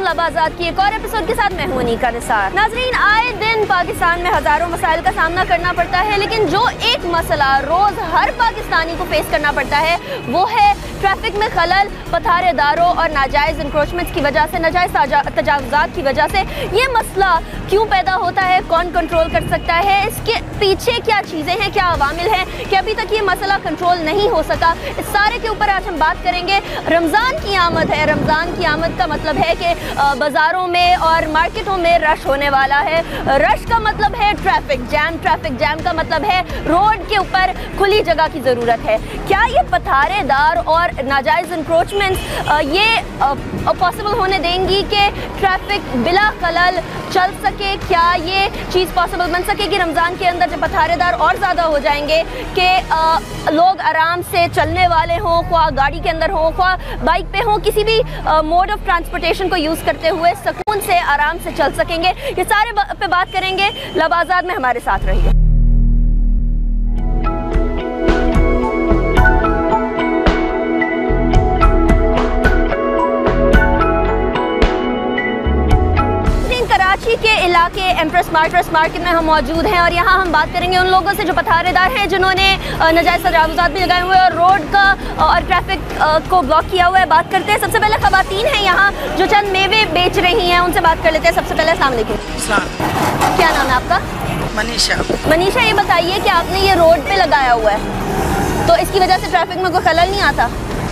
लबाजात की एक और एपिसोड के साथ मैं हूं अनीका निसार। नाजरीन, आए दिन पाकिस्तान में हजारों मसाइल का सामना करना पड़ता है, लेकिन जो एक मसला रोज हर पाकिस्तानी को फेस करना पड़ता है वो है ट्रैफिक में खलल, पथारेदारों और नाजायज इंक्रोचमेंट्स की वजह से, नाजायज तजावुजात की वजह से। ये मसला क्यों पैदा होता है, कौन कंट्रोल कर सकता है, इसके पीछे क्या चीज़ें हैं, क्या अवामिल हैं कि अभी तक ये मसला कंट्रोल नहीं हो सका, इस सारे के ऊपर आज हम बात करेंगे। रमज़ान की आमद है। रमज़ान की आमद का मतलब है कि बाज़ारों में और मार्केटों में रश होने वाला है। रश का मतलब है ट्रैफिक जैम, ट्रैफिक जैम का मतलब है रोड के ऊपर खुली जगह की ज़रूरत है। क्या ये पथारेदार और नाजायज़ इंक्रोचमेंट्स ये पॉसिबल होने देंगी कि ट्रैफिक बिला खलल चल सके? क्या ये चीज़ पॉसिबल बन सके कि रमज़ान के अंदर जब पथारेदार और ज़्यादा हो जाएंगे कि लोग आराम से चलने वाले हों, ख्वाह गाड़ी के अंदर हों, ख्वाह बाइक पे हों, किसी भी मोड ऑफ ट्रांसपोर्टेशन को यूज़ करते हुए सुकून से आराम से चल सकेंगे? ये सारे पे बात करेंगे। लबाजात में हमारे साथ रहिए। कराची के इलाके एम्प्रेस मार्केट में हम मौजूद हैं और यहाँ हम बात करेंगे उन लोगों से जो पथारेदार हैं, जिन्होंने नाजायज़ तजावुज़ात भी लगाए हुए हैं और रोड का और ट्रैफिक को ब्लॉक किया हुआ है। बात करते हैं, सबसे पहले ख़वातीन हैं यहाँ जो चंद मेवे बेच रही हैं, उनसे बात कर लेते हैं। सबसे पहले अस्सलाम वालेकुम। क्या नाम है आपका? मनीषा। मनीषा, ये बताइए कि आपने ये रोड पे लगाया हुआ है तो इसकी वजह से ट्रैफिक में कोई खलल नहीं आता?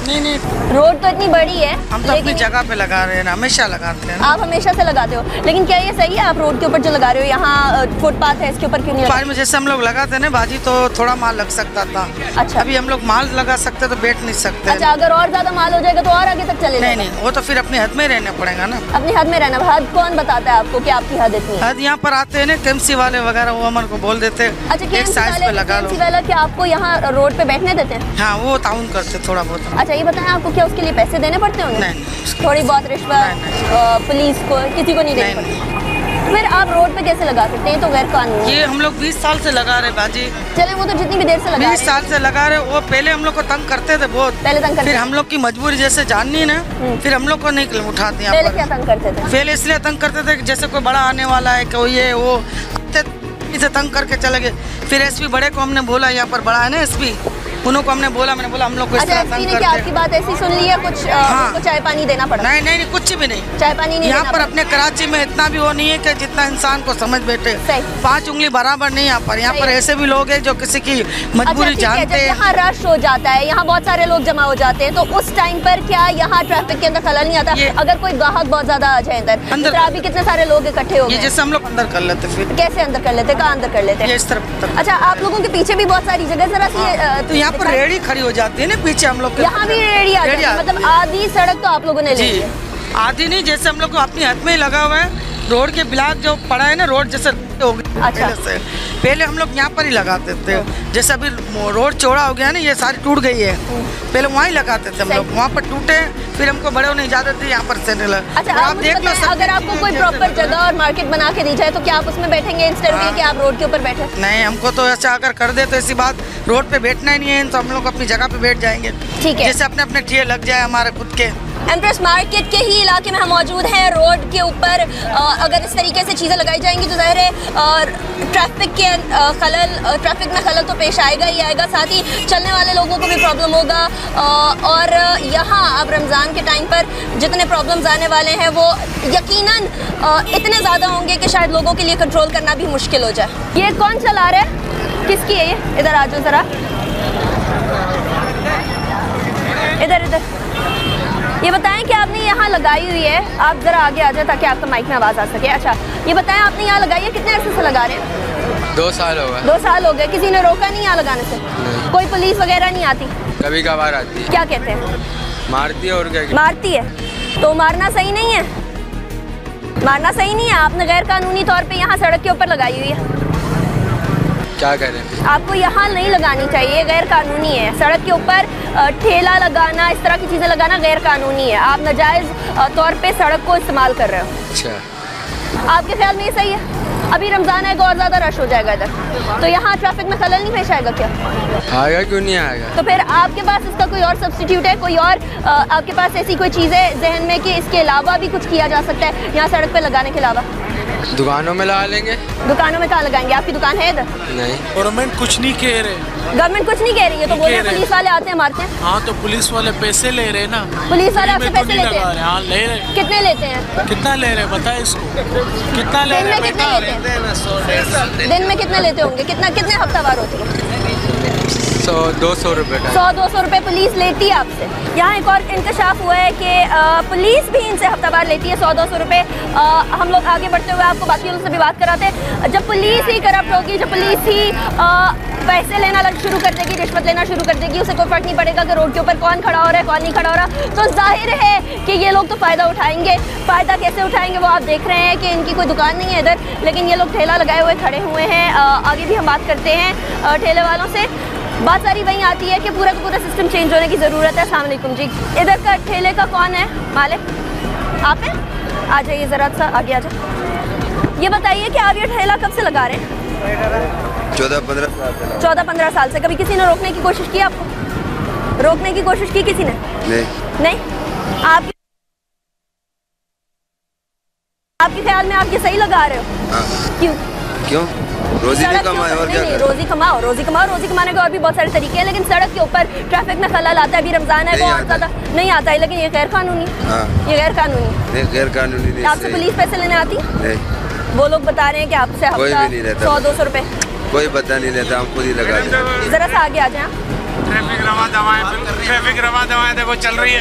नहीं, रोड तो इतनी बड़ी है, हम तो अपनी जगह पे लगा रहे हैं, हमेशा लगाते हैं। आप हमेशा से लगाते हो, लेकिन क्या ये सही है आप रोड के ऊपर जो लगा रहे हो? यहाँ फुटपाथ है, इसके ऊपर क्यों नहीं लगा? जैसे हम लोग लगाते हैं ना बाजी, तो थोड़ा माल लग सकता था। अच्छा, अभी हम लोग माल लगा सकते तो बैठ नहीं सकते। अच्छा, अगर और ज्यादा माल हो जाएगा तो और आगे तक चलेगा? नहीं, वो तो फिर अपनी हद में रहना पड़ेगा ना। अपनी हद में रहना। हद कौन बताता है आपको कि आपकी हद इतनी है? हद यहाँ पर आते हैं ना केएमसी वाले वगैरह, वो हमारे को बोल देते हैं। अच्छा, केएमसी वाला क्या आपको यहाँ रोड पे बैठने देते हैं? हाँ, वो ताउन करते थोड़ा बहुत। अच्छा, ये बताएं आपको क्या उसके लिए पैसे देने पड़ते होंगे? नहीं, थोड़ी बहुत रिश्वत पुलिस को, किसी को नहीं देनी पड़ती? फिर आप रोड पे कैसे लगा सकते हैं? तो गैर कानूनी। ये हम लोग 20 साल से लगा रहे बाजी। चले, वो तो जितनी भी देर से लगा 20 साल से लगा रहे। वो पहले हम लोग को तंग करते थे बहुत, पहले तंग करते। फिर हम लोग की मजबूरी जैसे जाननी ना, फिर हम लोग को नहीं उठाते। पहले क्या तंग करते थे? पहले इसलिए तंग करते थे कि जैसे कोई बड़ा आने वाला है, कोई ये वो से तंग करके चले गए। फिर एसपी बड़े को हमने बोला, यहाँ पर बड़ा है ना एसपी, उनको हमने बोला, मैंने बोला हम लोग को इस तरह तंग करते हैं। आपकी बात ऐसी सुन ली है? कुछ हाँ, चाय पानी देना पड़ा? नहीं, कुछ भी नहीं। चाय पानी नहीं यहाँ पर अपने कराची में इतना भी वो नहीं है कि जितना इंसान को समझ बैठे। 5 उंगली बराबर नहीं यहाँ पर। यहाँ पर ऐसे भी लोग हैं जो किसी की मजबूरी जानते हैं। यहाँ रश हो जाता है, यहाँ बहुत सारे लोग जमा हो जाते हैं, तो उस टाइम पर क्या यहाँ ट्रैफिक के अंदर खलल नहीं आता? अगर कोई ग्राहक बहुत ज्यादा आ जाए अंदर, अभी कितने सारे लोग इकट्ठे हो गए, जैसे हम लोग अंदर कर लेते। फिर कैसे अंदर कर लेते? कहाँ अंदर कर लेते? इस तरफ। अच्छा, आप लोगों के पीछे भी बहुत सारी जगह जरा सी, तो यहाँ पर रेहड़ी खड़ी हो जाती है ना पीछे हम लोग। यहाँ भी रेहड़ी आ जाती है, मतलब आधी सड़क तो आप लोगों ने ली है? आधी नहीं, जैसे हम लोग को अपनी हाथ में ही लगा हुआ है। रोड के ब्लॉक जो पड़ा है ना, रोड जैसे हो गया। अच्छा, पहले हम लोग यहाँ पर ही लगाते थे। जैसे अभी रोड चौड़ा हो गया ना, ये सारी टूट गई है, पहले वहाँ ही लगाते थे हम लोग। वहाँ पर टूटे, फिर हमको बड़े होने इजाजत दी यहाँ पर से। अच्छा, आप देख लो, अगर आपको कोई प्रॉपर जगह और मार्केट बना के दी जाए तो क्या आप उसमें बैठेंगे इंस्टेड ऑफ कि आप रोड के ऊपर बैठे? नहीं, हमको तो ऐसा अगर कर दे तो ऐसी बात, रोड पे बैठना ही नहीं है तो हम लोग अपनी जगह पे बैठ जाएंगे। ठीक है, जैसे अपने ठिये लग जाए हमारे खुद के। एम्प्रेस मार्केट के ही इलाके में हम मौजूद हैं। रोड के ऊपर अगर इस तरीके से चीज़ें लगाई जाएंगी तो ज़ाहिर है ट्रैफिक में खलल तो पेश आएगा ही आएगा, साथ ही चलने वाले लोगों को भी प्रॉब्लम होगा। और यहाँ अब रमज़ान के टाइम पर जितने प्रॉब्लम्स आने वाले हैं वो यकीनन इतने ज़्यादा होंगे कि शायद लोगों के लिए कंट्रोल करना भी मुश्किल हो जाए। ये कौन चला रहा है? किसकी है ये? इधर आ जाओ ज़रा, इधर। ये बताएं कि आपने यहाँ लगाई हुई है, आप ज़रा आगे आ जाए ताकि आपका माइक में आवाज़ आ सके। अच्छा, ये बताएं आपने यहाँ लगाई है, कितने अर्से से लगा रहे हैं? 2 साल हो गए। 2 साल हो गए। किसी ने रोका नहीं यहाँ लगाने से? कोई पुलिस वगैरह नहीं आती? कभी कभार आती है। क्या कहते हैं? मारती है। और क्या? मारती है? तो मारना सही नहीं है, मारना सही नहीं है। आपने गैर कानूनी तौर पे यहाँ सड़क के ऊपर लगाई हुई है, क्या करें? आपको यहाँ नहीं लगानी चाहिए, गैर कानूनी है। सड़क के ऊपर ठेला लगाना, इस तरह की चीज़ें लगाना गैर कानूनी है। आप नाजायज़ तौर पे सड़क को इस्तेमाल कर रहे हो। अच्छा, आपके ख्याल में ये सही है? अभी रमजान आएगा और ज़्यादा रश हो जाएगा इधर, तो यहाँ ट्रैफिक में खलल नहीं पेश आएगा क्या? आएगा, क्यों नहीं आएगा। तो फिर आपके पास इसका कोई और सब्स्टिट्यूट है, कोई और आपके पास ऐसी कोई चीज़ है जहन में कि इसके अलावा भी कुछ किया जा सकता है यहाँ सड़क पे लगाने के अलावा? दुकानों में लगा लेंगे। दुकानों में कहाँ लगाएंगे? आपकी दुकान है इधर? नहीं, गवर्नमेंट कुछ नहीं कह रहे। गवर्नमेंट कुछ नहीं कह रही है तो बोल रहे पुलिस वाले आते हैं मारते हैं। हाँ, तो पुलिस वाले पैसे ले रहे ना। पुलिस वाले आपसे पैसे लेते हैं? हाँ, ले रहे। कितने लेते हैं? कितना ले रहे बताए इसको, कितना ले दिन रहे में कितने लेते हैं? दिन में कितने लेते होंगे? कितने हफ्तावार होते हैं? 100-200 रुपये का। 100-200 रुपये पुलिस लेती है आपसे। यहाँ एक और इंकशाफ हुआ है कि पुलिस भी इनसे हफ्तावार लेती है 100-200 रुपये। हम लोग आगे बढ़ते हुए आपको बाकी लोगों से भी बात कराते हैं। जब पुलिस ही करप्ट होगी, जब पुलिस ही पैसे लेना शुरू कर देगी, रिश्वत लेना शुरू कर देगी, उसे कोई फर्क नहीं पड़ेगा कि रोड के ऊपर कौन खड़ा हो रहा है कौन नहीं खड़ा हो रहा, तो जाहिर है कि ये लोग तो फ़ायदा उठाएंगे। फ़ायदा कैसे उठाएंगे वो आप देख रहे हैं कि इनकी कोई दुकान नहीं है इधर, लेकिन ये लोग ठेला लगाए हुए खड़े हुए हैं। आगे भी हम बात करते हैं ठेले वालों से। बात सारी वहीं आती है कि पूरा का पूरा सिस्टम चेंज होने की ज़रूरत है। अस्सलाम वालेकुम जी, इधर का ठेले का कौन है मालिक? आप हैं? आ जाइए ज़रा सा आगे आ जाए। ये बताइए कि आप ये ठेला कब से लगा रहे हैं? 14-15 साल से। कभी किसी ने रोकने की कोशिश की आपको? रोकने की कोशिश की किसी ने? नहीं। आपके ख्याल में आप ये सही लगा रहे हो? हाँ। क्यों? रोजी कमाए और क्या? नहीं, रोजी कमाओ। रोजी कमाने के और भी बहुत सारे तरीके हैं, लेकिन सड़क के ऊपर ट्रैफिक में खलल आता है। अभी रमजान है, वो और ज़्यादा नहीं आता है, लेकिन ये गैर कानूनी। ये गैर कानूनी नहीं। आपसे पुलिस पैसे लेने आती? नहीं। वो लोग बता रहे हैं कि आपसे 100-200 रुपए कोई पता नहीं लेता, हम खुद ही लगा देते। जरा सा आगे आ जाए। ट्रैफिक रवा दवाएं देखो चल रही है।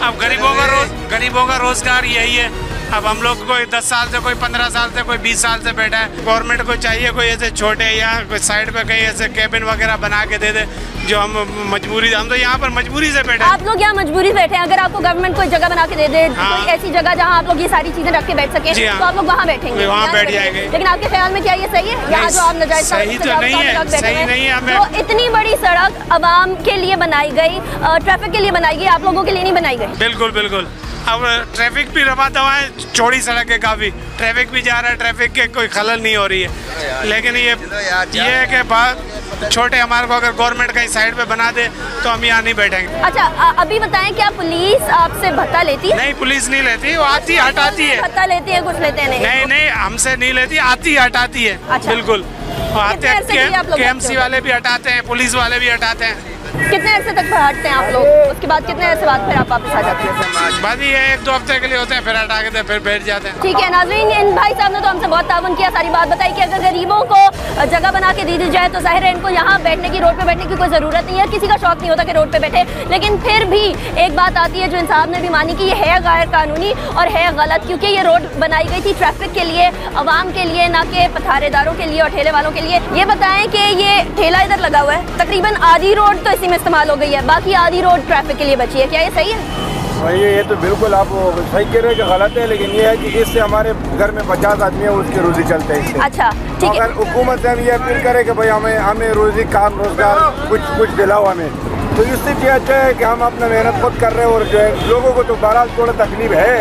अब गरीबों का रोजगार यही है। अब हम लोग कोई 10 साल से, कोई 15 साल से, कोई 20 साल से बैठा है। गवर्नमेंट को चाहिए कोई ऐसे छोटे या कोई साइड पे कहीं ऐसे कैबिन वगैरह बना के दे दे, जो हम तो यहाँ पर मजबूरी से बैठे हैं। आप लोग यहाँ मजबूरी बैठे हैं। अगर आपको गवर्नमेंट कोई जगह बना के दे दे, कोई ऐसी जगह जहाँ आप लोग ये सारी चीजें रख के बैठ सके, तो आप लोग वहाँ बैठेंगे, वहाँ बैठ जाएंगे। लेकिन आपके ख्याल में क्या ये सही है? यहाँ जो आप नाजायज सही तो नहीं है। तो इतनी बड़ी सड़क आवाम के लिए बनाई गई, ट्रैफिक के लिए बनाई गई, आप लोगों के लिए नहीं बनाई गई। बिल्कुल। अब ट्रैफिक भी रवा दवाएं, चौड़ी सड़क है काफ़ी, ट्रैफिक भी जा रहा है, ट्रैफिक के कोई खलल नहीं हो रही है। लेकिन ये है कि बात छोटे हमारे को अगर गवर्नमेंट कहीं साइड पे बना दे तो हम यहाँ नहीं बैठेंगे। अच्छा, अभी बताएं क्या पुलिस आपसे भत्ता लेती है? नहीं, पुलिस नहीं लेती, वो आती हटाती है। भत्ता लेती है, कुछ लेते नहीं? नहीं, हमसे नहीं लेती, आती हटाती है। अच्छा। बिल्कुल। KMC वाले भी हटाते हैं, पुलिस वाले भी हटाते हैं। कितने अरसे तक हटते हैं आप लोग? उसके बाद कितने अरसे बाद फिर आप वापस आ जाते हैं? बस ये 1-2 हफ्ते के लिए होते हैं, फिर हटा के फिर बैठ जाते हैं। ठीक है नाज़रीन, इन भाई साहब ने तो हमसे बहुत ताउन किया, सारी बात बताई कि अगर गरीबों को जगह बना के दी जाए तो जाहिर है इनको यहाँ बैठने की, रोड पे बैठने की कोई ज़रूरत नहीं है। किसी का शौक नहीं होता कि रोड पे बैठे, लेकिन फिर भी एक बात आती है जो इंसाफ ने भी मानी कि ये है गैर कानूनी और है गलत, क्योंकि ये रोड बनाई गई थी ट्रैफिक के लिए, आवाम के लिए, ना कि पथारेदारों के लिए और ठेले वालों के लिए। ये बताएं कि ये ठेला इधर लगा हुआ है, तकरीबन आधी रोड तो इसी में इस्तेमाल हो गई है, बाकी आधी रोड ट्रैफिक के लिए बची है। क्या ये सही है? ये तो बिल्कुल आप सही कह रहे हैं कि गलत है, लेकिन ये है कि इससे हमारे घर में 50 आदमी है, उसकी रोजी चलते हैं इससे। अच्छा, ठीक है। अगर हुकूमत से हम ये अपील करें कि भाई हमें रोजी, काम, रोजगार कुछ दिलाओ हमें, तो इससे क्या अच्छा है कि हम अपना मेहनत खुद कर रहे हैं। और जो है लोगों को तो बहरहाल थोड़ा तकलीफ है,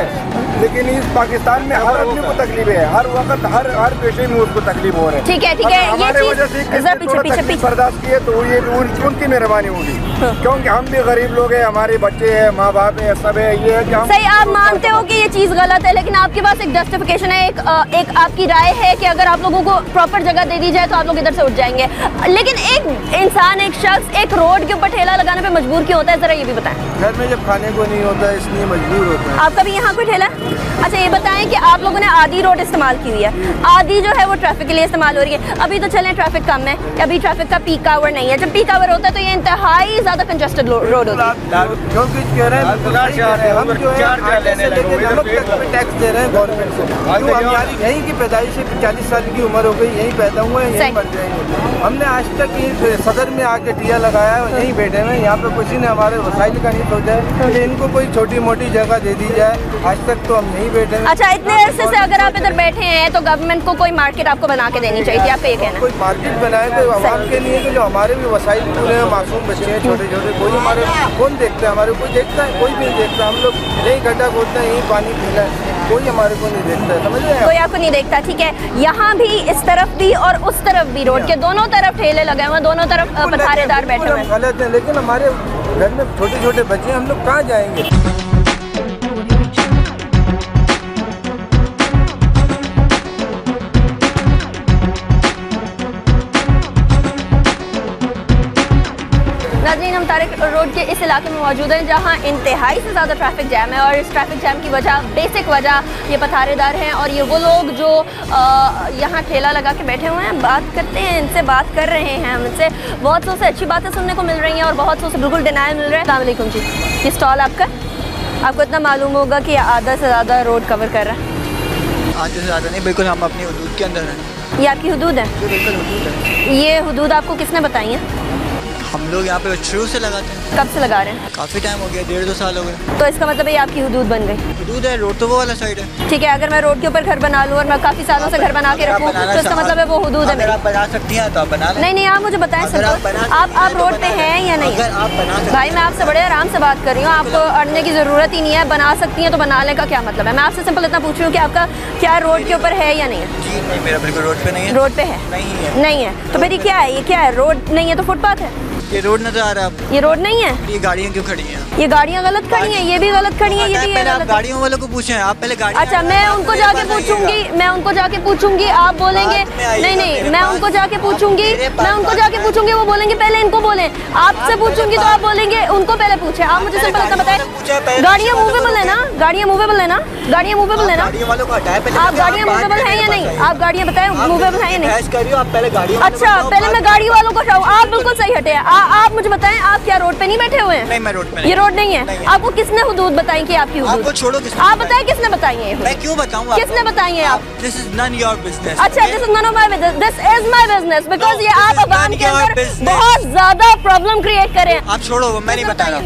लेकिन इस पाकिस्तान में हर आदमी को तकलीफ है, हर वक्त हर पेशे में उसको तकलीफ हो रही है। ठीक है। हमारे वजह से पीछे बर्दाश्त किए तो ये उनकी मेहरबानी होगी, क्योंकि हम भी गरीब लोग हैं, हमारे बच्चे हैं, माँ बाप है, सब है। ये है कि हम सही, आप मानते हो कि ये चीज़ गलत है, लेकिन आपके पास एक जस्टिफिकेशन है, एक आपकी राय है कि अगर आप लोगों को प्रॉपर जगह दे दी जाए तो आप लोग इधर से उठ जाएंगे। लेकिन एक इंसान, एक शख्स एक रोड के ऊपर ठेला लगाने पे मजबूर क्यों होता है? जरा ये भी बताएं। घर में जब खाने को नहीं होता है इसलिए मजबूर होता है। आपका भी यहाँ कोई ठेला? अच्छा, ये बताएं कि आप लोगों ने आधी रोड इस्तेमाल की हुई है, आधी जो है वो ट्रैफिक के लिए इस्तेमाल हो रही है। अभी तो चलें ट्रैफिक कम है, अभी ट्रैफिक का पीक आवर नहीं है। जब पीक आवर होता है तो ये इंतहाई ज़्यादा कंजस्टेड रोड होती है। क्योंकि कह रहे हैं हम जो है टैक्स दे रहे हैं गवर्नमेंट से, हमारी यहीं की पैदाइश है, 40 साल की उम्र हो गई, यहीं पैदा हुए हैं, यहीं मर जाएंगे। हमने आज तक सदर में आके टिया लगाया है, यहीं बैठे हुए, यहाँ पे किसी ने हमारे वसाइल का नहीं सोचा है कि इनको कोई छोटी मोटी जगह दे दी जाए। आज तक तो हम यहीं बैठे हैं। अच्छा, इतने अरसे से अगर आप इधर बैठे हैं तो गवर्नमेंट को कोई मार्केट आपको बना के देनी चाहिए, आपका ये कहना है? कोई मार्केट बनाए तो आवाम के लिए, कि जो हमारे भी वसाइल पूरे हैं, मासूम बच्चे हैं छोटे छोटे, कोई हमारे कौन देखता है, हमारे कोई देखता है? कोई भी नहीं देखता। हम लोग यही गड्ढा खोदते हैं, यही पानी पीना है, कोई हमारे को नहीं देखता है, समझ रहे हैं? कोई आपको नहीं देखता, ठीक है। यहाँ भी इस तरफ भी और उस तरफ भी, रोड के दोनों तरफ ठेले लगे हुए हैं, दोनों तरफ पथारेदार बैठे हुए हैं। गलत है, लेकिन हमारे घर में छोटे छोटे बच्चे, हम लोग कहाँ जाएंगे? नाज़रीन, हम तारिक रोड के इस इलाके में मौजूद हैं जहां इंतहाई से ज़्यादा ट्रैफिक जैम है, और इस ट्रैफिक जैम की वजह, बेसिक वजह ये पथारेदार हैं और ये वो लोग जो यहाँ ठेला लगा के बैठे हुए हैं। बात करते हैं इनसे, बात कर रहे हैं हम इनसे। बहुत सौ से अच्छी बातें सुनने को मिल रही हैं और बहुत सौ से बिल्कुल डिनायल मिल रहा है। अस्सलाम वालेकुम जी, ये स्टॉल आपका? आपको इतना मालूम होगा कि आधा से ज़्यादा रोड कवर कर रहा है? आधे से ज़्यादा नहीं, बिल्कुल हम अपनी हुदूद के अंदर हैं। ये आपकी हुदूद है? बिल्कुल हुदूद है। ये हुदूद आपको किसने बताई है? हम लोग यहाँ पे शुरू से लगाते हैं। कब से लगा रहे हैं? काफ़ी टाइम हो गया, 1.5-2 साल हो गए। तो इसका मतलब ये आपकी हुदूद बन गई? हुदूद है, रोड तो वो वाला साइड है। ठीक है, अगर मैं रोड के ऊपर घर बना लूँ और मैं काफ़ी सालों से घर बना के रखूँ तो इसका मतलब है वो हुदूद है मेरी? आप बना सकती हैं तो आप बना लें। नहीं, आप मुझे बताएं सिंपल, आप रोड पे हैं या नहीं? अगर आप बना सकते, भाई मैं आपसे बड़े आराम से बात कर रही हूँ, आपको अड़ने की ज़रूरत ही नहीं है। बना सकती हैं तो बना लें का क्या मतलब है? मैं आपसे सिंपल इतना पूछ रही हूँ कि आपका क्या रोड के ऊपर है या नहीं है? जी नहीं, मेरा बिल्कुल रोड पे नहीं है। रोड पे है? नहीं है। तो फिर ये क्या है? ये क्या है? रोड नहीं है तो फुटपाथ है? ये रोड नजर आ रहा है आपको? ये रोड नहीं है। ये गाड़ियाँ क्यों खड़ी हैं? ये गाड़ियाँ गलत खड़ी हैं, ये भी गलत खड़ी हैं, ये भी पहले आप गलत। गाड़ियों वालों को पूछें, आप पहले गाड़ी। अच्छा, मैं उनको जाके पूछूंगी, आप बोलेंगे नहीं, मैं उनको जाके पूछूंगी, वो बोलेंगे पहले इनको बोलें। आपसे पूछूंगी तो आप बोलेंगे उनको पहले पूछे। आप मुझे सिंपल इतना बताएं, गाड़ियाँ मूवेबल है ना? गाड़ियाँ मूवेबल है ना? गाड़ियों वालों को हटाए पहले। आप गाड़ियाँ मूवेबल हैं या नहीं? आप गाड़ियाँ बताएं मूवेबल हैं या नहीं? आप पहले गाड़ियों। अच्छा, पहले मैं गाड़ी वालों को हटाऊं? आप बिल्कुल सही हटे हैं। आप मुझे बताएं, आप क्या रोड पे नहीं बैठे हुए हैं? नहीं, मैं रोड पे नहीं। ये रोड नहीं है। आपको किसने हुदूद बताई कि आपकी हुदूद? आपको छोड़ो, आप बताएं किसने बताई है? मैं क्यों बताऊं? किसने बताई है? आप? This is none your business. अच्छा, this is none of my business. This is my business because ये आप अवाम के अंदर बहुत ज्यादा प्रॉब्लम क्रिएट कर रहे हैं। आप छोड़ो, मैं नहीं बता रहा।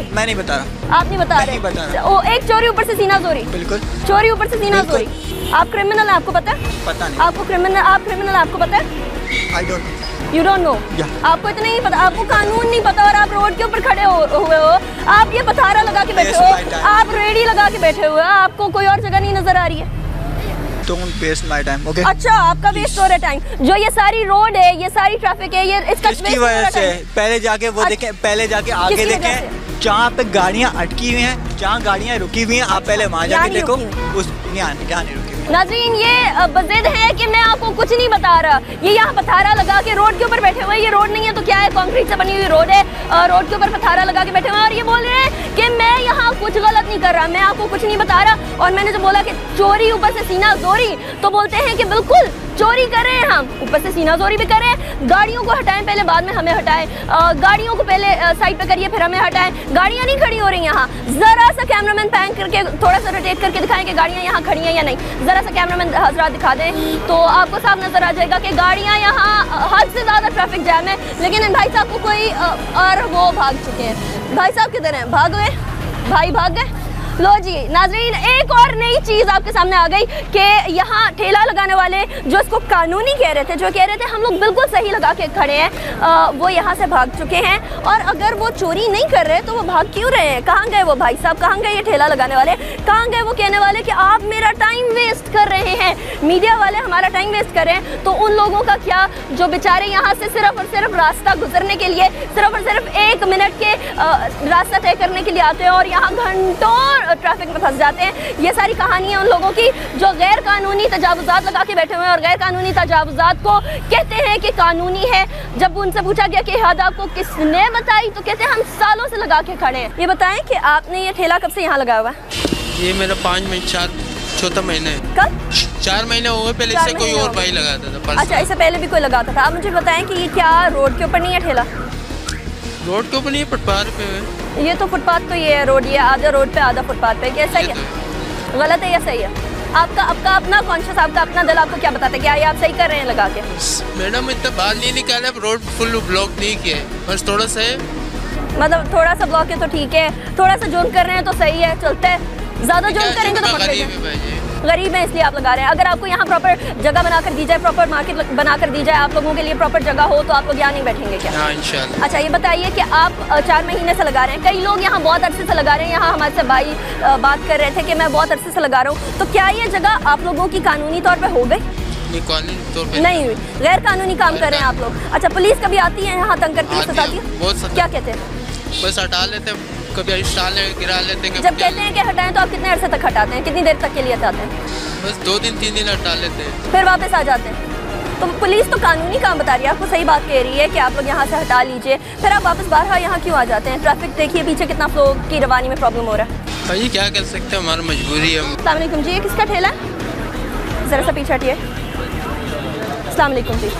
आप नहीं बता रहे? ओ, एक चोरी ऊपर से सीना जोरी। बिल्कुल, चोरी ऊपर से सीना जोरी। आप क्रिमिनल हैं, आपको पता है? पता नहीं। आप क्रिमिनल आपको पता है? I don't know. You don't know? आपको इतना नहीं पता, आपको कानून नहीं पता और आप रोड के ऊपर खड़े हुए हो। आप ये पथारा लगा के बैठे हो, आप रेडी लगा के बैठे हुए हो, आपको कोई और जगह नहीं नजर आ रही है? Don't waste my time, okay? अच्छा, आपका वेस्ट हो रहा है टाइम। जो ये सारी रोड है, ये सारी ट्रैफिक है, ये इसका किसकी वजह से? पहले जाके वो देखें, पहले जाके आगे देखें जहाँ पे गाड़ियाँ अटकी हुई हैं, जहाँ गाड़ियाँ रुकी हुई हैं, आप पहले वहाँ जाके देखो। उस यहाँ नहीं रुकी। नाज़रीन, ये बज़िद है कि मैं आपको कुछ नहीं बता रहा। ये यहाँ पथारा लगा के रोड के ऊपर बैठे हुए हैं। ये रोड नहीं है तो क्या है? कंक्रीट से बनी हुई रोड है। रोड के ऊपर पथारा लगा के बैठे हुए हैं और ये बोल रहे हैं कि मैं यहाँ कुछ गलत नहीं कर रहा, मैं आपको कुछ नहीं बता रहा। और मैंने जो बोला कि चोरी ऊपर से सीना जोरी, तो बोलते हैं कि बिल्कुल चोरी कर रहे हैं हम, ऊपर से सीना जोरी भी कर रहे हैं। गाड़ियों को हटाएं पहले, बाद में हमें हटाएं। गाड़ियों को पहले साइड पे करिए, फिर हमें हटाएं। गाड़ियाँ नहीं खड़ी हो रही यहाँ। जरा सा कैमरामैन पैन करके थोड़ा सा रोटेट करके दिखाएं कि गाड़ियाँ यहाँ खड़ी हैं या नहीं। जरा सा कैमरामैन हजरात दिखा दें तो आपको साफ नजर आ जाएगा कि गाड़ियाँ यहाँ हद से ज्यादा ट्रैफिक जैम है। लेकिन इन भाई साहब को कोई और वो भाग चुके हैं। भाई साहब किधर हैं? भाग गए भाई, भाग गए। लो जी नाजरीन, एक और नई चीज़ आपके सामने आ गई कि यहाँ ठेला लगाने वाले जो इसको कानूनी कह रहे थे, जो कह रहे थे हम लोग बिल्कुल सही लगा के खड़े हैं, वो यहाँ से भाग चुके हैं। और अगर वो चोरी नहीं कर रहे तो वो भाग क्यों रहे हैं? कहाँ गए वो भाई साहब? कहाँ गए ये ठेला लगाने वाले? कहाँ गए वो कहने वाले कि आप मेरा टाइम वेस्ट कर रहे हैं, मीडिया वाले हमारा टाइम वेस्ट कर रहे हैं? तो उन लोगों का क्या जो बेचारे यहाँ से सिर्फ और सिर्फ रास्ता गुजरने के लिए, सिर्फ और सिर्फ 1 मिनट के रास्ता तय करने के लिए आते हैं और यहाँ घंटों ट्रैफिक में फंस जाते हैं। ये सारी कहानियां उन लोगों की जो गैर कानूनी तजावुजात लगा के बैठे हुए हैं और गैर कानूनी तजावुजात को कहते हैं कि कानूनी है। जब उनसे पूछा गया कि हद आपको किसने बताई तो कहते हैं हम सालों से लगा के खड़े हैं। ये बताएं कि आपने ये ठेला कब से यहाँ लगाया हुआ है? ये मेरा 5 महीने चौथा महीना है। कब? 4 महीने हो गए। पहले इससे कोई और भाई लगाता था। अच्छा, इससे पहले भी कोई लगाता था। आप मुझे बताएं कि ये क्या रोड के ऊपर नहीं है ठेला? रोड के ऊपर नहीं है, फुटपाथ पे है। ये तो फुटपाथ तो ये है रोड, ये आधा रोड पे आधा फुटपाथ पे। क्या सही है? गलत है या सही है? आपका अपना कॉन्शियस, आपका अपना दिल आपको क्या बताता है? क्या ये आप सही कर रहे हैं लगा के? मैडम इतना बाल नहीं निकाला, रोड फुल ब्लॉक नहीं किया है, बस थोड़ा सा है। मतलब थोड़ा सा ब्लॉक है तो ठीक है, थोड़ा सा जोन कर रहे हैं तो सही है, चलता है। ज्यादा जुल्म करेंगे तो पकड़े जाएंगे। गरीब है इसलिए आप लगा रहे हैं। अगर आपको यहाँ प्रॉपर जगह बनाकर दी जाए, प्रॉपर मार्केट बनाकर दी जाए, आप लोगों के लिए प्रॉपर जगह हो, तो आप लोग यहाँ नहीं बैठेंगे क्या? हाँ, इंशाल्लाह। अच्छा, ये बताइए कि आप 4 महीने से लगा रहे हैं, कई लोग यहाँ बहुत अरसे से लगा रहे हैं। यहाँ हमारे से भाई बात कर रहे थे कि मैं बहुत अरसे से लगा रहा हूँ, तो क्या ये जगह आप लोगों की कानूनी तौर पर हो गई? नहीं हुई, गैर कानूनी काम कर रहे हैं आप लोग। अच्छा, पुलिस कभी आती है यहाँ तंग करती है, सताती है? क्या कहते हैं? बस हटा लेते हैं, कभी गिरा लेते हैं। जब कहते हैं कि हटाएं तो आप कितने अरसे तक हटाते हैं, कितनी देर तक के लिए हटाते हैं? बस 2 दिन 3 दिन हटा लेते हैं, फिर वापस आ जाते हैं। तो पुलिस तो कानूनी काम बता रही है, आपको सही बात कह रही है कि आप लोग यहाँ से हटा लीजिए, फिर आप वापस बाहर यहाँ क्यों आ जाते हैं? ट्रैफिक देखिए पीछे कितना फ्लो की रवानी में प्रॉब्लम हो रहा है। भाई क्या कर सकते हैं, हमारी मजबूरी है। अस्सलाम वालेकुम जी, ये किसका ठेला है? ज़रा सा पीछे हटिए। अस्सलाम वालेकुम जी,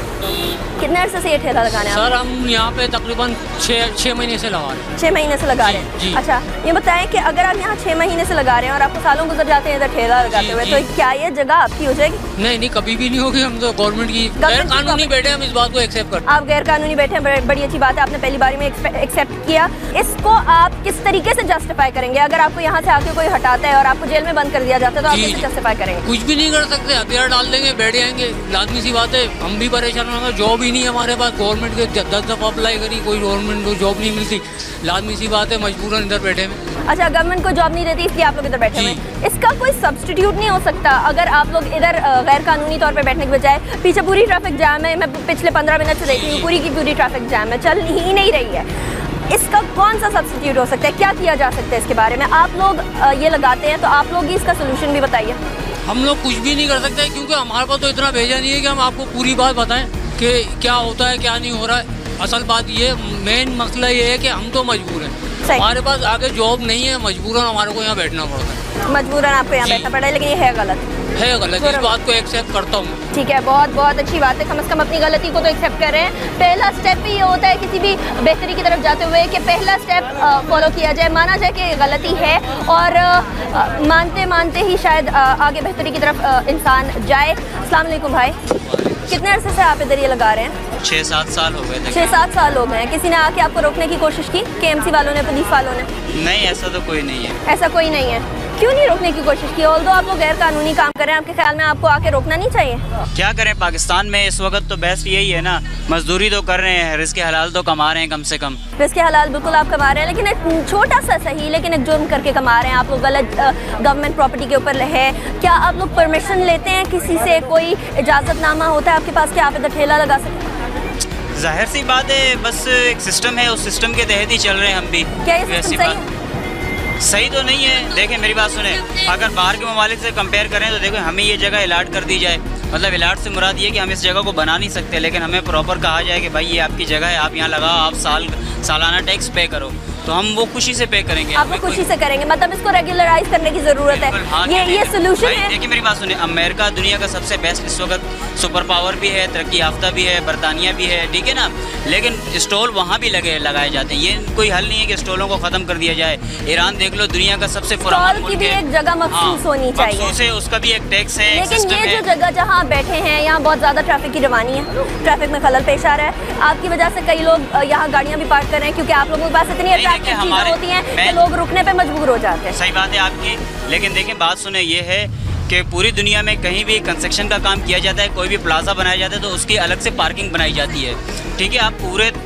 कितने अरसे से ये ठेला लगाने हैं? सर हम यहाँ पे तकरीबन 6 महीने से लगा रहे हैं। 6 महीने से लगा रहे हैं। अच्छा, ये बताएं कि अगर आप यहाँ 6 महीने से लगा रहे हैं और आपको सालों गुजर जाते हैं इधर ठेला लगाते हुए, तो क्या ये जगह आपकी हो जाएगी? नहीं, कभी भी नहीं होगी। हम तो गवर्नमेंट की गैर कानूनी बैठे, हम इस बात को एक्सेप्ट करते हैं। आप गैर कानूनी बैठे हैं, बड़ी अच्छी बात है, आपने पहली बारी में एक्सेप्ट किया। इसको आप किस तरीके से जस्टिफाई करेंगे? अगर आपको यहाँ से आके कोई हटाता है और आपको जेल में बंद कर दिया जाता है, तो आप कैसे जस्टिफाई करेंगे? कुछ भी नहीं कर सकते, हथियार डाल देंगे, बैठ जाएंगे, लाजमी सी बात है। हम भी परेशान होंगे, जॉब ही नहीं है हमारे पास। गवर्नमेंट के 10 दफ़ा अप्लाई करी, कोई गवर्नमेंट को जॉब नहीं मिलती, लाजमी सी बात है, मजबूरन इधर बैठे हैं। अच्छा, गवर्नमेंट को जॉब नहीं देती इसलिए आप लोग इधर बैठे हुए हैं। इसका कोई सब्स्टिट्यूट नहीं हो सकता? अगर आप लोग इधर गैर कानूनी तौर पे बैठने के बजाय, पीछे पूरी ट्रैफिक जाम है, मैं पिछले 15 मिनट से देख रही हूँ, पूरी की पूरी ट्रैफिक जाम है, चल ही नहीं रही है। इसका कौन सा सब्स्टिट्यूट हो सकता है? क्या किया जा सकता है इसके बारे में? आप लोग ये लगाते हैं तो आप लोग ही इसका सोल्यूशन भी बताइए। हम लोग कुछ भी नहीं कर सकते क्योंकि हमारे पास तो इतना भेजा नहीं है कि हम आपको पूरी बात बताएं कि क्या होता है क्या नहीं हो रहा है। असल बात ये, मेन मसला ये है कि हम तो मजबूर हैं, हमारे पास आगे जॉब नहीं है, मजबूरन हमारे को यहाँ बैठना पड़ता है। मजबूरन आपको यहाँ बैठना पड़ा है, लेकिन ये है गलत, इस बात को एक्सेप्ट करता हूँ। ठीक है, बहुत बहुत अच्छी बात है, कम से कम अपनी गलती को तो एक्सेप्ट कर रहे हैं। पहला स्टेप ही ये होता है किसी भी बेहतरी की तरफ जाते हुए कि पहला स्टेप फॉलो किया जाए, माना जाए कि गलती है, और मानते मानते ही शायद आगे बेहतरी की तरफ इंसान जाए। अस्सलाम वालेकुम भाई, कितने अरसे से आप इधर ये लगा रहे हैं? 6-7 साल हो गए थे। 6-7 साल हो गए हैं। किसी ने आके आपको रोकने की कोशिश की? KMC वालों ने, पुलिस वालों ने? नहीं, ऐसा तो कोई नहीं है। ऐसा कोई नहीं है? क्यों नहीं रोकने की कोशिश की? ऑल्दो आप लोग गैर कानूनी काम कर रहे हैं, आपके ख्याल में आपको आके रोकना नहीं चाहिए? क्या करें, पाकिस्तान में इस वक्त तो बेस्ट यही है ना, मजदूरी तो कर रहे हैं, रिस्क हलाल तो कमा रहे हैं कम से कम। रिस्क हलाल बिल्कुल आप कमा रहे हैं, लेकिन एक छोटा सा सही, लेकिन एक जुर्म करके कमा रहे हैं आप लोग, गलत गवर्नमेंट प्रॉपर्टी के ऊपर है। क्या आप लोग परमिशन लेते हैं किसी से? कोई इजाज़तनामा होता है आपके पास कि आप इधर ठेला लगा सकें? जाहिर सी बात है, बस एक सिस्टम है, उस सिस्टम के तहत ही चल रहे हैं हम भी। क्या ये सिस्टम सही है? सही तो नहीं है। देखें मेरी बात सुने, अगर बाहर के ममालिक से कंपेयर करें तो देखो हमें ये जगह अलाट कर दी जाए, मतलब अलाट से मुराद ये कि हम इस जगह को बना नहीं सकते, लेकिन हमें प्रॉपर कहा जाए कि भाई ये आपकी जगह है, आप यहाँ लगाओ, आप सालाना टैक्स पे करो, तो हम वो खुशी से पे करेंगे। आप खुशी से करेंगे, मतलब इसको रेगुलराइज करने की जरूरत है। हाँ, ये सोल्यूशन है। देखिए मेरी बात सुने, अमेरिका दुनिया का सबसे बेस्ट इस वक्त सुपर पावर भी है, तरक्की याफ्ता भी है, बरतानिया भी है, ठीक है ना, लेकिन स्टॉल वहाँ भी लगाए जाते हैं। ये कोई हल नहीं है कि स्टॉलों को ख़त्म कर दिया जाए। ईरान देख लो, दुनिया का सबसे पुराना मुल्क है, एक जगह मखसूस होनी चाहिए, उसका भी एक टैक्स है। लेकिन ये जो जगह जहाँ बैठे हैं, यहाँ बहुत ज़्यादा ट्रैफिक की रवानी है, ट्रैफिक में खलल पेश आ रहा है, आपकी वजह से कई लोग यहाँ गाड़ियाँ भी पार्क कर रहे हैं, क्योंकि आप लोगों के पास इतनी अट्रैक्टिव चीज़ें होती हैं कि लोग रुकने पे मजबूर हो जाते हैं। सही बात है आपकी, लेकिन देखें बात सुने, ये है कि पूरी दुनिया में कहीं भी कंस्ट्रक्शन का काम किया जाता है, कोई भी प्लाजा बनाया जाता है तो उसकी अलग से पार्किंग बनाई जाती है, ठीक है। आप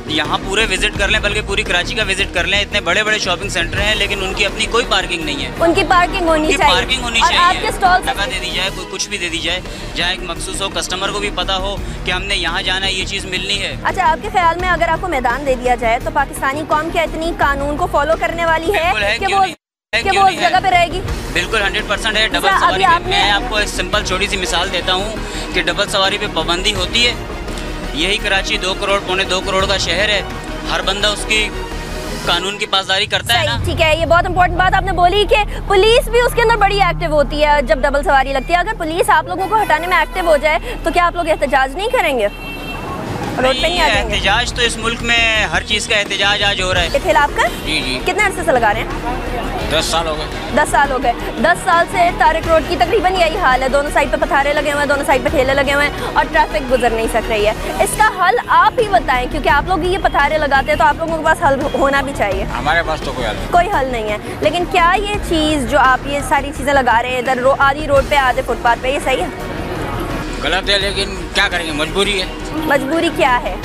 यहाँ पूरे विजिट कर लें, बल्कि पूरी कराची का विजिट कर लें, इतने बड़े बड़े शॉपिंग सेंटर हैं, लेकिन उनकी अपनी कोई पार्किंग नहीं है। उनकी पार्किंग होनी चाहिए, आपके स्टॉल जगह दे दी जाए, कोई कुछ भी दे दी जाए, जहाँ एक मखसूस हो, कस्टमर को भी पता हो कि हमने यहाँ जाना है, ये चीज़ मिलनी है। अच्छा, आपके ख्याल में अगर आपको मैदान दे दिया जाए तो पाकिस्तानी कौम क्या इतनी कानून को फॉलो करने वाली है कि वो उस जगह पे रहेगी? बिल्कुल 100% है। डबल सवारी मैं आपको एक सिंपल छोटी सी मिसाल देता हूँ कि डबल सवारी पे पाबंदी होती है। यही कराची 2 करोड़ पौने 2 करोड़ का शहर है, हर बंदा उसकी कानून की पासदारी करता है ना। ठीक है, ये बहुत इंपॉर्टेंट बात आपने बोली कि पुलिस भी उसके अंदर बड़ी एक्टिव होती है जब डबल सवारी लगती है। अगर पुलिस आप लोगों को हटाने में एक्टिव हो जाए तो क्या आप लोग एहतजाज नहीं करेंगे? रोड पे नहीं आ जाएंगे? एहतजाज तो इस मुल्क में हर चीज़ का एहतजाज आज हो रहा है। ये ठेला आपका? जी जी। कितने अरसे से लगा रहे हैं? 10 साल हो गए। 10 साल हो गए। 10 साल से तारिक रोड की तकरीबन यही हाल है, दोनों साइड पे पथारे लगे हुए हैं, दोनों साइड पे ठेले लगे हुए हैं और ट्रैफिक गुजर नहीं सक रही है। इसका हल आप ही बताएं, क्योंकि आप लोग ये पथारे लगाते हैं तो आप लोगों के पास हल होना भी चाहिए। हमारे पास तो कोई हल नहीं है। लेकिन क्या ये चीज़ जो आप ये सारी चीज़ें लगा रहे हैं इधर आधी रोड पे आधे फुटपाथ पे, ये सही है? गलत है, लेकिन क्या करेंगे, मजबूरी है। मजबूरी क्या है?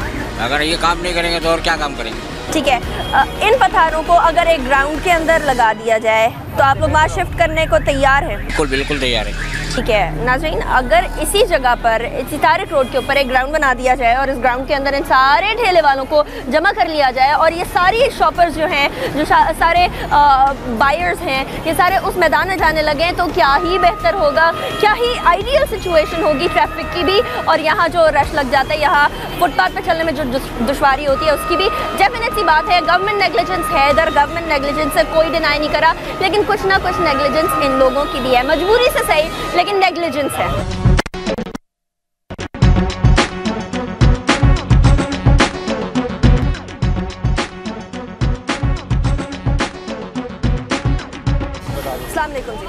अगर ये काम नहीं करेंगे तो और क्या काम करेंगे? ठीक है, इन पत्थरों को अगर एक ग्राउंड के अंदर लगा दिया जाए तो आप लोग वहाँ शिफ्ट करने को तैयार हैं? बिल्कुल बिल्कुल तैयार है। ठीक है नाज़रीन, अगर इसी जगह पर इसी तारिक रोड के ऊपर एक ग्राउंड बना दिया जाए और इस ग्राउंड के अंदर इन सारे ठेले वालों को जमा कर लिया जाए और ये सारी शॉपर्स जो हैं, जो सारे बायर्स हैं, ये सारे उस मैदान में जाने लगे तो क्या ही बेहतर होगा, क्या ही आइडियल सिचुएशन होगी ट्रैफिक की भी, और यहाँ जो रश लग जाता है, यहाँ फुटपाथ पर चलने में जो दुश्वारी होती है उसकी भी। डेफिनेट सी बात है, गवर्नमेंट नेग्लिजेंस है इधर, गवर्नमेंट नेग्लिजेंस से कोई डिनाई नहीं करा, लेकिन कुछ ना कुछ नेग्लिजेंस इन लोगों की भी है, मजबूरी से सही लेकिन नेग्लिजेंस है।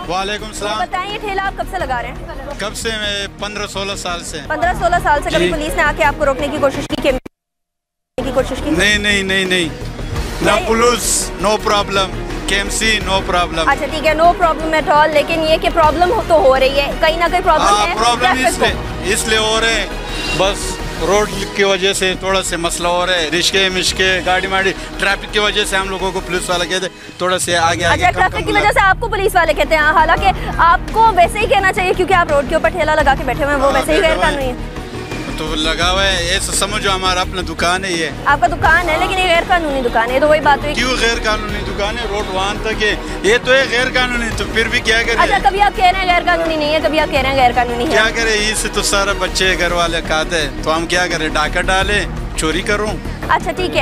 वालेकुम सलाम। बताएं ये ठेला आप कब से लगा रहे हैं? कब से? मैं 15-16 साल से। 15-16 साल से। कभी पुलिस ने आके आपको रोकने की कोशिश की? नहीं, ना police, no problem, KMC no problem. अच्छा ठीक है, नो प्रॉब्लम एट ऑल, लेकिन ये कि प्रॉब्लम तो हो रही है, कहीं ना कहीं प्रॉब्लम है। प्रॉब्लम इसलिए हो रहे हैं, बस रोड की वजह से थोड़ा से मसला हो रहा है, रिश्के मिश्के गाड़ी माड़ी ट्रैफिक की वजह से हम लोगों को पुलिस वाले कहते थोड़ा से आगे। अच्छा, ट्रैफिक की वजह से आपको पुलिस वाले कहते हैं? हालांकि आपको वैसे ही कहना चाहिए क्योंकि आप रोड के ऊपर ठेला लगा के बैठे हुए हैं, वो वैसे ही गैर कानूनी है। तो लगा हुआ है, ऐसा समझो हमारा अपना दुकान है ये। आपका दुकान है लेकिन ये गैर कानूनी दुकान है, तो वही बात हुई। क्यों गैर कानूनी दुकान है? रोड वहाँ तक है, ये तो है गैर कानूनी, तो फिर भी क्या करें? अच्छा, कभी आप कह रहे हैं गैर कानूनी नहीं है, कभी आप कह रहे हैं गैर कानूनी है, क्या करें? इससे तो सारे बच्चे घर वाले खाते हैं, तो हम क्या करें? डाका डाले, चोरी करूँ? अच्छा ठीक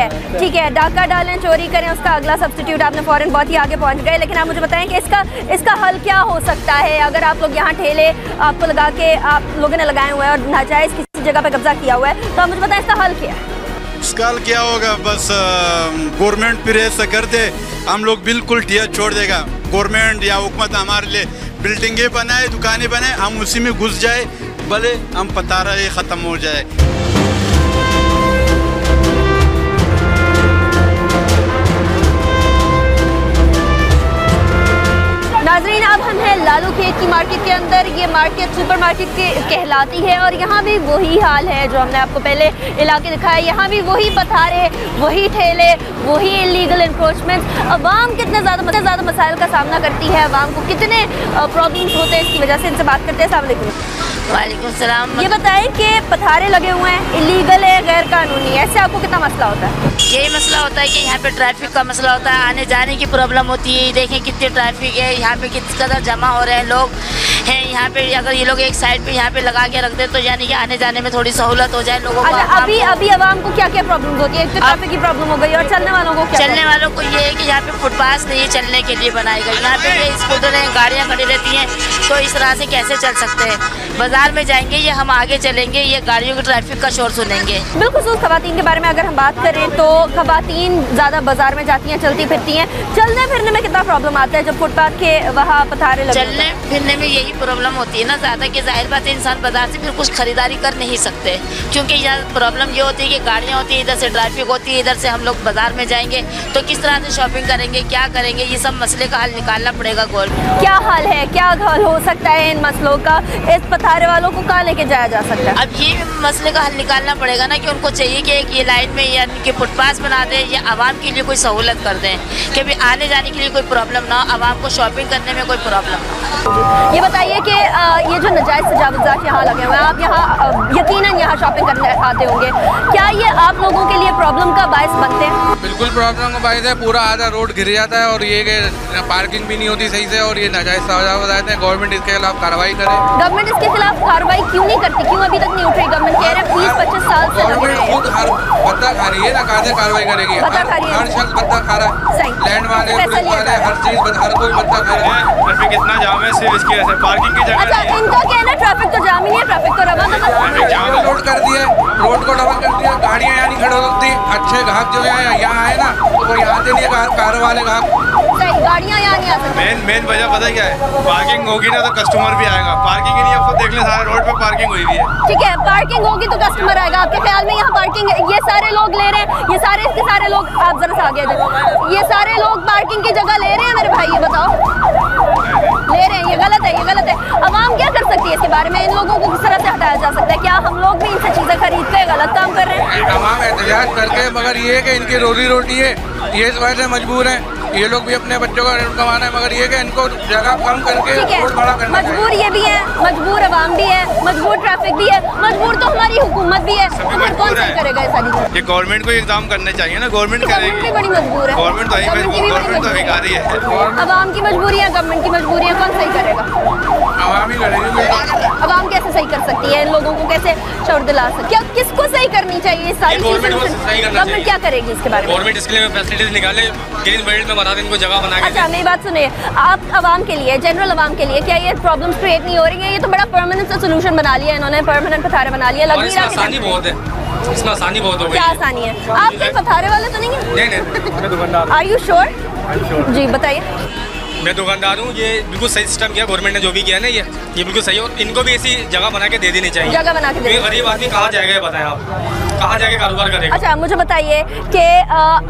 है, डाका डालें, चोरी करें, उसका अगला सब्स्टिट्यूट आपने फौरन बहुत ही आगे पहुंच गए। लेकिन आप मुझे बताएं कि इसका हल क्या हो सकता है? अगर आप लोग यहाँ ठेले आपको लगा के आप लोगों ने लगाए हुए हैं और नाजायज़ किसी जगह पे कब्जा किया हुआ है, तो आप मुझे बताएं इसका हल क्या है? इसका हल क्या होगा? बस गवर्नमेंट फिर ऐसा कर दे, हम लोग बिल्कुल ठिया छोड़ देगा। गवर्नमेंट या हुकूमत हमारे लिए बिल्डिंगें बनाए, दुकानें बनाए, हम उसी में घुस जाए, भले हम पतारा ये ख़त्म हो जाए। नाज़रीन, अब हम हैं लालू खेत की मार्केट के अंदर। ये मार्केट सुपर मार्केट के कहलाती है और यहाँ भी वही हाल है जो हमने आपको पहले इलाके दिखाया। यहाँ भी वही पथारे, वही ठेले, वही इलीगल इंक्रोचमेंट। अवाम कितने ज़्यादा मसाइल का सामना करती है, अवाम को कितने प्रॉब्लम्स होते हैं इसकी वजह से। इनसे बात करते हैं। अस्सलाम वालेकुम। वालेकुम सलाम। ये बताएं कि पथारे लगे हुए हैं, इलीगल है, गैर कानूनी है, ऐसे आपको कितना मसला होता है? यही मसला होता है कि यहाँ पे ट्रैफिक का मसला होता है, आने जाने की प्रॉब्लम होती है। देखें कितनी ट्रैफिक है, यहाँ पे किस कदर जमा हो रहे हैं लोग हैं यहाँ पे। अगर ये लोग एक साइड पे यहाँ पे लगा के रख दे तो यानी कि आने जाने में थोड़ी सहूलत हो जाए लोगों को। अभी आवाम को क्या क्या प्रॉब्लम होती है? एक तो ट्रैफिक की प्रॉब्लम हो गई और चलने वालों को क्या? चलने वालों को ये है कि यहाँ पे फुटपाथ नहीं चलने के लिए बनाए गए। यहाँ पे ये स्कूटर हैं, गाड़ियाँ खड़ी रहती हैं, तो इस तरह से कैसे चल सकते हैं? बाजार में जाएंगे या हम आगे चलेंगे, ये गाड़ियों के ट्रैफिक का शोर सुनेंगे। बिल्कुल। खवातीन के बारे में अगर हम बात करें तो खवातीन ज़्यादा बाजार में जाती हैं, चलती फिरती हैं। चलने फिरने में कितना प्रॉब्लम आता है जब फुटपाथ के वहाँ पथारे लगे? चलने फिरने में यही प्रॉब्लम होती है ना ज़्यादा, कि जाहिर बात है इंसान बाजार से फिर कुछ खरीदारी कर नहीं सकते, क्योंकि यहाँ प्रॉब्लम ये होती है कि गाड़ियाँ होती है, इधर से ट्रैफिक होती है, इधर से हम लोग बाजार में जाएंगे तो किस तरह से शॉपिंग करेंगे, क्या करेंगे? ये सब मसले का हल निकालना पड़ेगा गवर्नमेंट। क्या हल है, क्या हल हो सकता है इन मसलों का? इस पथारे वालों को कहाँ लेके जाया जा सकता है? अब ये मसले का हल निकालना पड़ेगा ना कि उनको चाहिए कि एक ये लाइन में यानी कि फुटपाथ बना दें या आवाम के लिए कोई सहूलत कर दें कि भी आने जाने के लिए कोई प्रॉब्लम ना हो, आवाम को शॉपिंग करने में कोई प्रॉब्लम ना हो। ये बताइए कि ये जो नाजायज़ तजावुज़ात यहाँ लगे हुए हैं, आप यहाँ यकीनन यहाँ शॉपिंग करने आते होंगे, क्या ये आप लोगों के लिए प्रॉब्लम का बायस बनते हैं? बिल्कुल प्रॉब्लम का बायस है। पूरा आधा रोड घिर जाता है और ये पार्किंग भी नहीं होती सही से, और ये नाजायज़ तजावुज़ात हैं। गवर्नमेंट गवर्नमेंट इसके खिलाफ कार्रवाई करे। गवर्नमेंट इसके खिलाफ कार्रवाई क्यों नहीं करती, क्यों अभी तक नहीं उठ रही? गवर्नमेंट कह रहे हैं 20-25 साल से गवर्नमेंट खुद हर बत्ता खा रही है ना, कायदे कार्रवाई करेगी। हर शख्स बत्ता खा रहा है, लैंड वाले, पुलिस वाले, हर चीज, हर कोई बत्ता खा रहा है। ट्रैफिक इतना जाम है सिर्फ इसकी वजह से, पार्किंग की जगह। अच्छा, इनका क्या है ना, ट्रैफिक तो जाम ही नहीं है, ट्रैफिक तो रवा जाम लोड कर दिया, रोड को डबल कर दिया, गाड़ियाँ यहाँ नहीं खड़ी हो सकती। अच्छे ग्राहक जो है यहाँ आए ना तो कोई यहाँ से नहीं है, कार वाले ग्राहक सही, गाड़ियाँ यहाँ नहीं आ सकती। मेन वजह पता क्या है, पार्किंग होगी ना तो कस्टमर भी आएगा। पार्किंग ही नहीं, आपको देख लें सारे रोड पे पार्किंग हुई हुई है। ठीक है, पार्किंग होगी तो कस्टमर आएगा। आपके ख्याल में यहाँ पार्किंग, ये सारे लोग ले रहे हैं, ये सारे के सारे लोग, आप जरा सा आगे जाए, ये सारे लोग पार्किंग की जगह ले रहे हैं मेरे भाई, ये बताओ ले रहे हैं? ये गलत है, ये गलत है। अवाम क्या कर सकती है इसके बारे में? इन लोगों को किस तरह से हटाया जा सकता है? क्या हम लोग भी इनसे चीजें खरीद के गलत काम कर रहे हैं? तमाम एहतजाज करके, मगर ये कि इनकी रोजी रोटी है, ये इस वजह से मजबूर हैं। ये लोग भी अपने बच्चों का कमाना है, मगर ये कि इनको जगह कम करके रोड बड़ा करना है। मजबूर ये भी है, मजबूर अवाम भी है, मजबूर ट्रैफिक भी है, मजबूर तो हमारी हुकूमत भी है। फिर कौन सही करेगा ये सारी चीजें? ये गवर्नमेंट को इंतजाम करने चाहिए ना, गवर्नमेंट करेगी। भी बड़ी मजबूर है, गवर्नमेंट तो भिखारी है। अवाम की मजबूरी है, गवर्नमेंट की मजबूरी है, कौन सही करेगा? अवाम ही करेगी। अवाम कैसे सही कर सकती है? इन लोगों को कैसे शौर दिला सकती है? क्या किसको सही करनी चाहिए? सारी गवर्नमेंट क्या करेगी इसके बारे में? गवर्नमेंट इसके लिए फैसिलिटीज निकाले, ग्रीन बेल्ट में बता दें, इनको जगह बना। अच्छा, मेरी बात सुनिए, आप अवाम के लिए, जनरल अवाम के लिए क्या ये प्रॉब्लम्स क्रिएट नहीं हो रही है? ये तो बड़ा परमानेंट सा सोल्यूशन बना लिया इन्होंने, परमानेंट पथारे बना लिया। लग नहीं रहा आसानी बहुत है, इसमें आसानी बहुत हो गई। क्या आसानी है? आप कोई पथारे वाले तो नहीं है? नहीं। Are you sure? जी बताइए। मैं दुकानदार हूँ, ये बिल्कुल सही सिस्टम किया गवर्नमेंट ने, जो भी किया ना ये बिल्कुल सही है। और इनको भी ऐसी जगह बना के दे देनी चाहिए। जगह बना के दे, गरीब आदमी कहाँ जाएगा बताएं आप, कहाँ जाके कारोबार करेगा? अच्छा, मुझे बताइए कि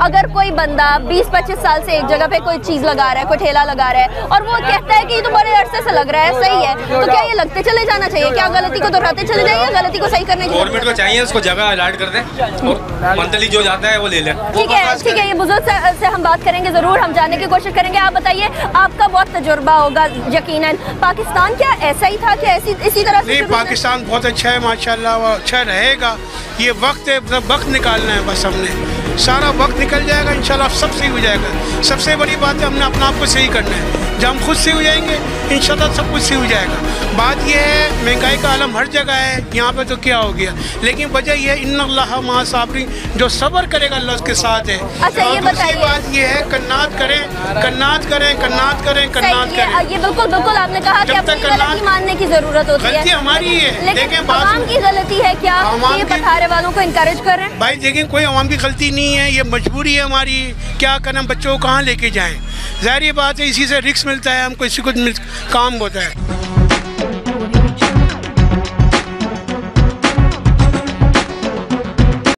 अगर कोई बंदा 20-25 साल से एक जगह पे कोई चीज लगा रहा है, कोई ठेला लगा रहा है, और वो कहता है कि ये तो बड़े अरसे से लग रहा है, सही है, तो क्या ये लगते चले जाना चाहिए? क्या गलती को दोहराते चले जाइए, गलती को सही करने की गवर्नमेंट को चाहिए उसको जगह अलॉट कर दें और मंथली जो जाता है वो ले लें। ठीक है, ये बुजुर्ग से हम बात करेंगे, जरूर हम जानने की कोशिश करेंगे। आप बताइए, आपका बहुत तजुर्बा होगा यकीनन, पाकिस्तान क्या ऐसा ही था कि इसी तरह से? नहीं, पाकिस्तान बहुत अच्छा है माशाल्लाह, वो अच्छा रहेगा। ये वक्त है, वक्त निकालना है बस, हमने सारा वक्त निकल जाएगा इंशाल्लाह, सब सही हो जाएगा। सबसे बड़ी बात है हमने अपना आप को सही करना है। जब हम खुद सही हो जाएंगे इंशाल्लाह सब कुछ सही हो जाएगा। बात यह है महंगाई का आलम हर जगह है, यहाँ पे तो क्या हो गया, लेकिन वजह यह है इन्नल्लाह मअ साबिरीन, जो सब्र करेगा अल्लाह उसके साथ है। अच्छा, ये बताइए, बात ये है कन्नात करें, कन्नात करें, कन्नात करें, कन्नात करें। ये बिल्कुल आपने कहा कि अपनी गलती मानने की जरूरत होती है। गलती हमारी है, लेकिन आवाम की गलती है क्या ये पथारे वालों को इनकरेज कर रहे हैं? भाई देखिए, कोई आवाम की गलती नहीं है, ये मजबूरी है हमारी। क्या करें, बच्चों को कहाँ लेके जाएं? ज़ाहिर बात है, इसी से रिस्क मिलता है हमको, इसी को काम होता है।